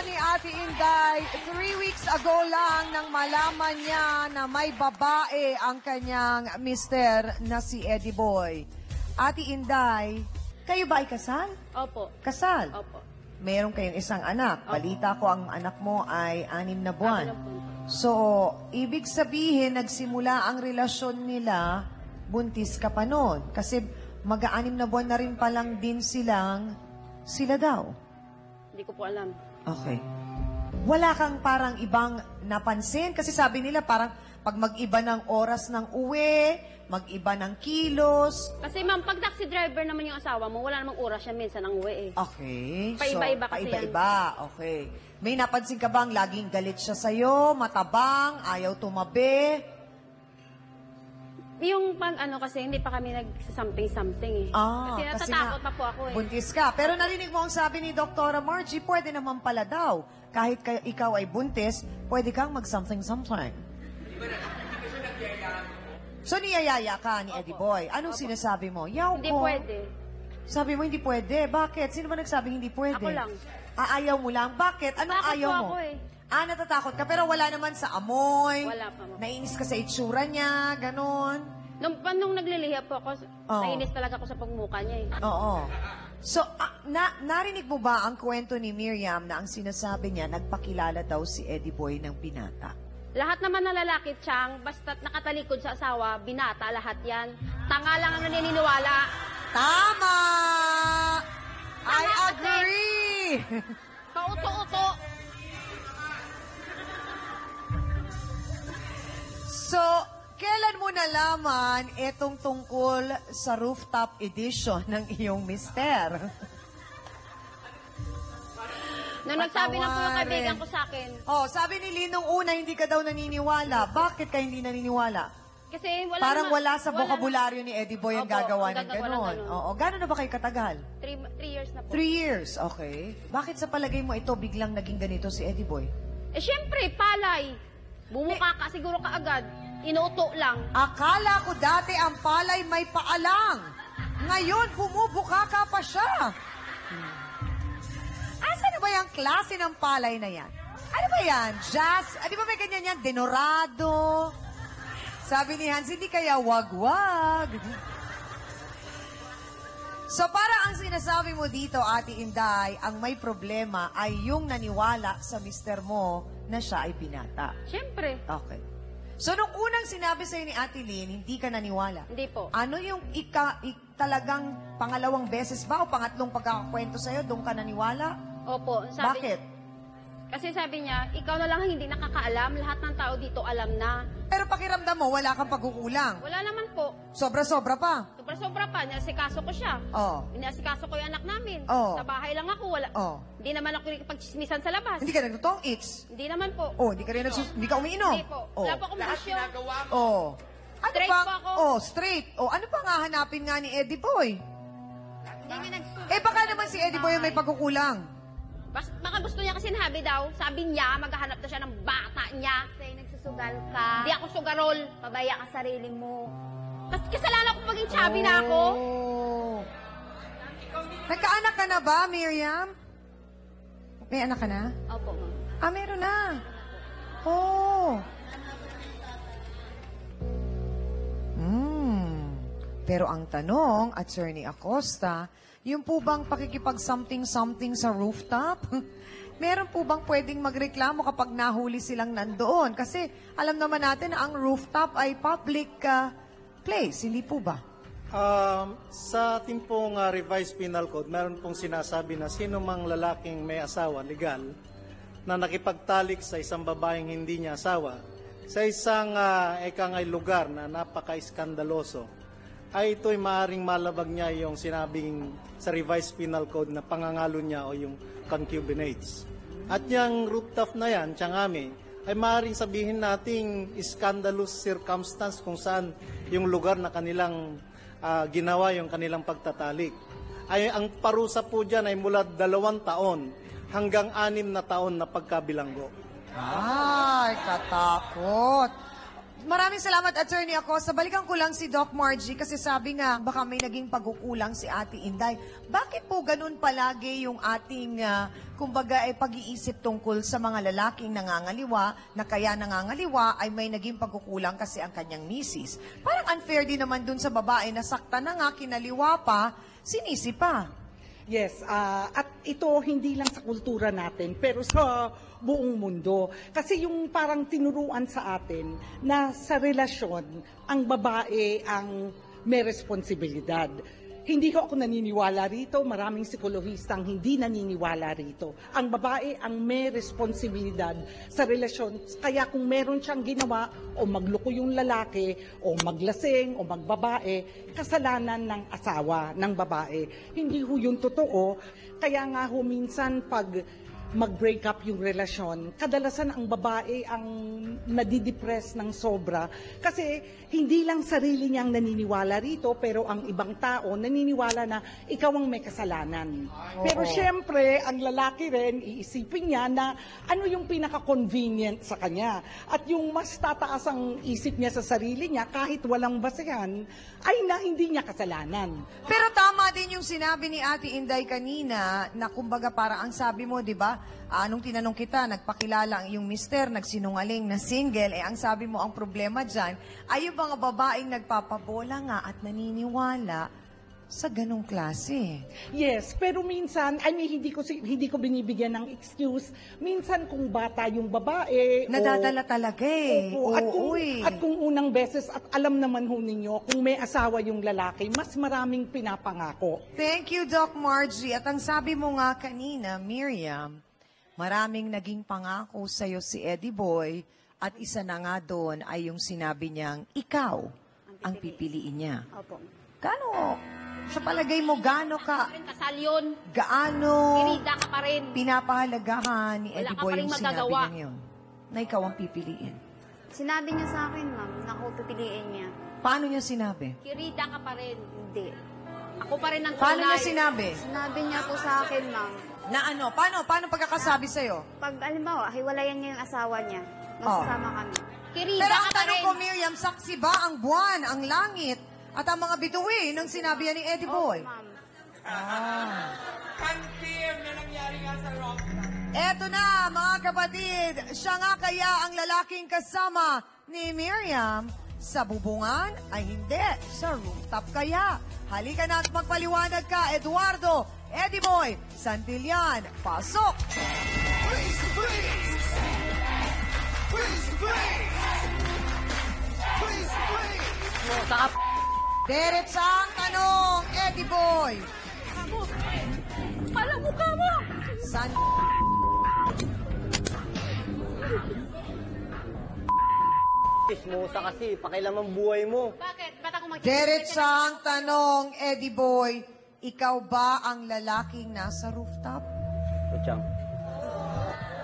ni Ate Inday, 3 weeks ago lang nang malaman niya na may babae ang kanyang mister na si Eddie Boy. Ate Inday, kayo ba ay kasal? Opo. Kasal? Opo. Meron kayong isang anak. Balita ko ang anak mo ay 6 na buwan. Ako lang po. So, ibig sabihin, nagsimula ang relasyon nila, buntis ka pa noon. Kasi mag-6 na buwan na rin palang din sila daw. Hindi ko po alam. Okay. Wala kang parang ibang napansin? Kasi sabi nila parang pag mag-iba ng oras ng uwi, mag-iba ng kilos. Kasi ma'am, pag taxi driver naman yung asawa mo, wala namang oras siya minsan ang uwi eh. Okay. Paiba-iba kasi paiba-iba. Okay. May napansin ka bang laging galit siya sa'yo, matabang, ayaw tumabi? Yung pag ano kasi, hindi pa kami nag-something-something eh. Kasi natatakot pa po ako eh. Buntis ka. Pero narinig mo ang sabi ni Dr. Margie, pwede naman pala daw. Kahit ikaw ay buntis, pwede kang mag-something-something. So, niyayaya ka ni Eddie Boy. Anong sinasabi mo? Yaw Hindi ko. pwede. Sabi mo, hindi pwede. Bakit? Sino ba nagsabing hindi pwede? Ako lang. Ayaw mo lang. Bakit? Anong Takot ayaw po mo? ako eh. Natatakot ka. Pero wala naman sa amoy. Wala pa, ma'am. Nainis ka sa itsura niya. Ganon. Nung nagliliha po ako, nainis talaga ako sa pagmuka niya eh. Oo. So, narinig mo ba ang kwento ni Miriam na ang sinasabi niya, nagpakilala daw si Eddie Boy ng binata? Lahat naman ng lalaki, Chang, basta't nakatalikod sa asawa, binata lahat yan. Tanga lang ang naniniwala. Tama! I Tama kasi. agree! Pauto-uto. So, kailan mo nalaman itong tungkol sa rooftop edition ng iyong mister? Nung nagsabi na po yung Patawarin. kaibigan ko sa akin, Oh, sabi ni Linong una, hindi ka daw naniniwala. Bakit ka hindi naniniwala? kasi wala Parang naman- wala sa bokabularyo ni Eddie Boy ang Opo, gagawa ng ang gagawa ng ganon. ganon. Oo, gano'n na ba kayo katagal? 3 years na po. 3 years, okay. Bakit sa palagay mo ito biglang naging ganito si Eddie Boy? Eh, syempre, palay. Bumuka ka siguro kaagad. Inuuto lang. Akala ko dati ang palay may paalang. Ngayon, bumubuka ka pa siya. Asa na ba yung klase ng palay na yan? Ano ba yan? Jazz? Di ba may ganyan yan? Denorado? Sabi ni Hans, hindi kaya wag-wag. So para ang sinasabi mo dito, Ate Inday, ang may problema ay yung naniwala sa mister mo na siya ay binata. Syempre. Okay. So nung unang sinabi sa'yo ni Ate Lynn, hindi ka naniwala. Hindi po. Ano yung talagang pangalawang beses ba o pangatlong pagkakakwento sa'yo, doon ka naniwala? Opo. Sabi, Bakit? Kasi sabi niya, ikaw na lang ang hindi nakakaalam. Lahat ng tao dito alam na. Pero pakiramdam mo, wala kang pagkukulang. Wala naman po. Sobra-sobra pa. Sobra-sobra pa. Nilasikaso ko siya. Oh. Nilasikaso ko yung anak namin. Oo. Sa bahay lang ako. Wala. Oh. Hindi naman ako nakikipagchismisan sa labas. Hindi ka nagtutong eats. Hindi naman po. Oh, hindi ka rin hindi ka umiinom. Hindi po. Oh. Wala po akong bisyo. Oh. Ano Straight pa? po ako. Oh, straight. Oh, ano pa nga hanapin nga ni Eddie Boy? Hindi niya nagsugal. Eh, baka naman si Eddie Boy yung may pagkukulang. Baka gusto niya kasi nahabi daw. Sabi niya, maghahanap na siya ng bata niya. Say, nagsusugal ka. Hindi ako sugarol. Pabaya ka sarili mo. Mas kasalanan ko maging chubby na ako. Oh. Nagkaanak ka na ba, Miriam? May anak ka na? Opo, ma'am. Meron na. Oh. Pero ang tanong, Attorney Acosta, yung po bang pakikipag-something-something sa rooftop? Meron po bang pwedeng magreklamo kapag nahuli silang nandoon? Kasi alam naman natin na ang rooftop ay public place, hindi po ba? Sa ating pong revised penal code, meron pong sinasabi na sino mang lalaking may asawa, legal, na nakipagtalik sa isang babaeng hindi niya asawa, sa isang ekangay lugar na napaka-iskandaloso, ay ito'y maaaring malabag niya yung sinabing sa revised penal code na pangangalo niya o yung concubinates. At yung rooftop na yan, tiyangami, ay maaaring sabihin nating scandalous circumstance kung saan yung lugar na kanilang ginawa yung kanilang pagtatalik. Ay, ang parusa po dyan ay mula 2 taon hanggang 6 na taon na pagkabilanggo. Ay, katakot. Maraming salamat, Attorney Acosta. Balikan ko lang si Doc Margie kasi sabi nga, baka may naging pagkukulang si Ate Inday. Bakit po ganun palagi yung ating kumbaga ay pag-iisip tungkol sa mga lalaking nangangaliwa na kaya nangangaliwa ay may naging pagkukulang kasi ang kanyang misis. Parang unfair din naman dun sa babae na sakta na nga, kinaliwa pa, sinisi pa. Yes, at ito hindi lang sa kultura natin, pero sa buong mundo. Kasi yung parang tinuruan sa atin na sa relasyon, ang babae ang may responsibilidad. Hindi ko ako naniniwala rito, maraming psikologistang hindi naniniwala rito. Ang babae ang may responsibilidad sa relasyon, kaya kung meron siyang ginawa o magloko yung lalaki o maglasing o magbabae, kasalanan ng asawa ng babae. Hindi ho yun totoo, kaya nga ho minsan pag mag-break up yung relasyon, kadalasan ang babae ang nadidepress ng sobra kasi hindi lang sarili niyang naniniwala rito pero ang ibang tao naniniwala na ikaw ang may kasalanan. Pero syempre, ang lalaki rin, iisipin niya na ano yung pinaka-convenient sa kanya. At yung mas tataas ang isip niya sa sarili niya kahit walang basehan, ay na hindi niya kasalanan. Pero tama din yung sinabi ni Ate Inday kanina na kumbaga para ang sabi mo, di ba? Nung tinanong kita, nagpakilala ang iyong mister, nagsinungaling na single, ang sabi mo ang problema dyan ay yung mga babaeng nagpapabola nga at naniniwala sa ganong klase. Yes, pero minsan, hindi ko binibigyan ng excuse. Minsan kung bata yung babae, Nadadala talaga eh. Opo, Oo, at kung unang beses, at alam naman ho ninyo, kung may asawa yung lalaki, mas maraming pinapangako. Thank you, Doc Margie. At ang sabi mo nga kanina, Miriam, maraming naging pangako sa'yo si Eddie Boy at isa na nga doon ay yung sinabi niyang ikaw ang pipiliin niya. Opo. Gaano, sa palagay mo, gaano Kasal yun. gaano Kirida ka pa rin. pinapahalagahan ni Wala Eddie ka Boy pa rin yung sinabi magagawa. niya yun? Na ikaw ang pipiliin. Sinabi niya sa akin, ma'am, na ako pipiliin niya. Paano niya sinabi? Kirida ka pa rin. Hindi. Ako pa rin ang Paano niya tunay. sinabi? Sinabi niya po sa akin, ma'am, Na ano? Paano pagkakasabi sa'yo? pag, alimbawa, hiwalayan niya yung asawa niya, magsasama kami. Kirida Pero ka ang pa tanong rin. ko, Miriam, saksi ba ang buwan, ang langit, at ang mga bituin ng sinabi ni Eddie Boy? Ma'am. Eto na, mga kapatid, siya nga kaya ang lalaking kasama ni Miriam sa bubungan ay hindi sa rooftop kaya. Halika na at magpaliwanag ka, Eduardo, Eddie Boy, Santillan, pasok! Diretsang tanong, Eddie Boy. Palang mukha mo! San... Chismosa kasi, pakialam ang buhay mo. Bakit? Ba't ako Diretsang tanong, Eddie Boy, ikaw ba ang lalaking nasa rooftop? Putsang.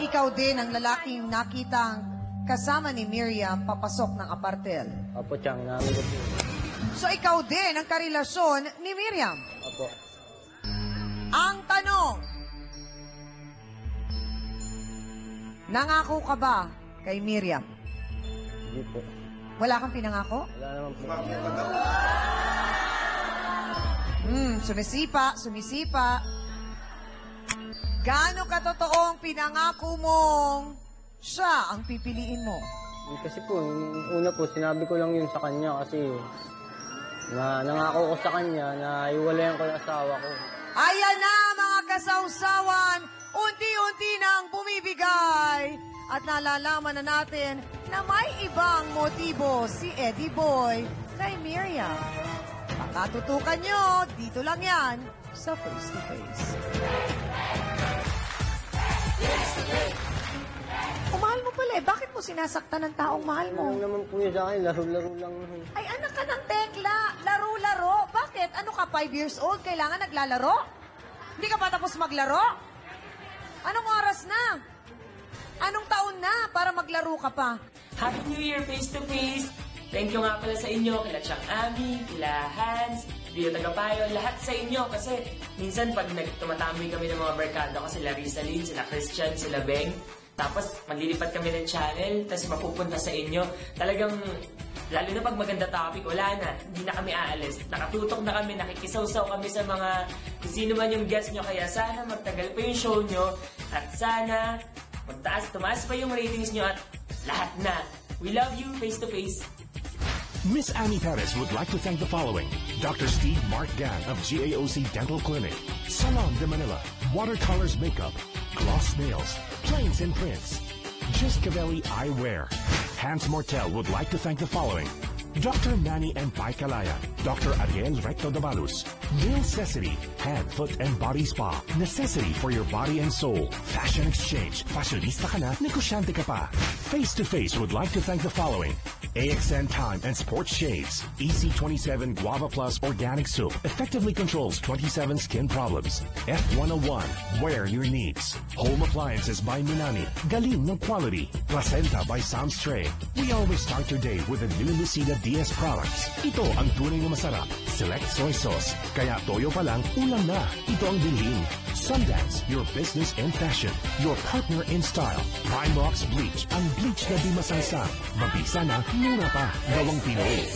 Ikaw din ang lalaking nakitang kasama ni Miriam papasok ng apartel. Opo, Chang, namin ko po. So ikaw din ang karelasyon ni Miriam. Opo. Ang tanong, nangako ka ba kay Miriam? Hindi po. Wala kang pinangako? Wala naman po. Sumisipa. Gaano katotoong pinangako mong siya ang pipiliin mo? Kasi po, una po, sinabi ko lang yun sa kanya kasi nangako ko sa kanya na iwalayan ko yung asawa ko. Ayan na mga kasawsawan, unti-unti nang bumibigay. At nalalaman na natin na may ibang motibo si Eddie Boy kay Miriam. Pakatutukan nyo, dito lang yan sa Face to Face. Mahal mo pala eh. Bakit mo sinasaktan ng taong mahal mo? Ano naman po yun sa akin, laro-laro lang. Ay, anak ka ng tekla. Laro-laro. Bakit? Ano ka, 5 years old? Kailangan naglalaro? Hindi ka pa tapos maglaro? Anong oras na? Anong taon na para maglaro ka pa? Happy New Year, Face to Face! Thank you nga pala sa inyo, kila Chang Ami, kila Hans, Rio Tagapayo, lahat sa inyo kasi minsan pag tumatamboy kami ng mga barkada ko, sila Rizalyn, sila Christian, sila Beng, tapos maglilipat kami ng channel, tapos mapupunta sa inyo. Talagang Lalo na pag maganda topic, wala na. Hindi na kami aalis. Nakatutok na kami, nakikisaw-saw kami sa mga kung sino man yung guest nyo. Kaya sana magtagal pa yung show nyo. At sana tumaas pa yung ratings nyo at lahat na. We love you, face to face. Miss Annie Perez would like to thank the following: Dr. Steve Mark Gan of GAOC Dental Clinic, Salon de Manila, Watercolors Makeup, Gloss Nails, Plains and Prints, Just Cavelli Eyewear. Hans Mortel would like to thank the following: Dr. Manny M. Calaya, Dr. Ariel Recto Dabalus, Nail Necessity, Head, Foot and Body Spa, necessity for your body and soul, Fashion Exchange, fashionista ka na, negosyante ka pa. Face to Face would like to thank the following: AXN Time and Sports Shades, EC27 Guava Plus Organic Soup, effectively controls 27 skin problems. F101, wear your needs. Home Appliances by Minami, galing ng quality. Placenta by Sam's Tray. We always start your day with a new Lucida DS products. Ito ang tunay na masarap. Select soy sauce. Kaya toyo pa lang, ulam na. Ito ang bilhin. Sundance, your business and fashion. Your partner in style. Primark's Bleach, ang bleach na di masangsang. Mabisa na, mura pa. Gawang Pinoy.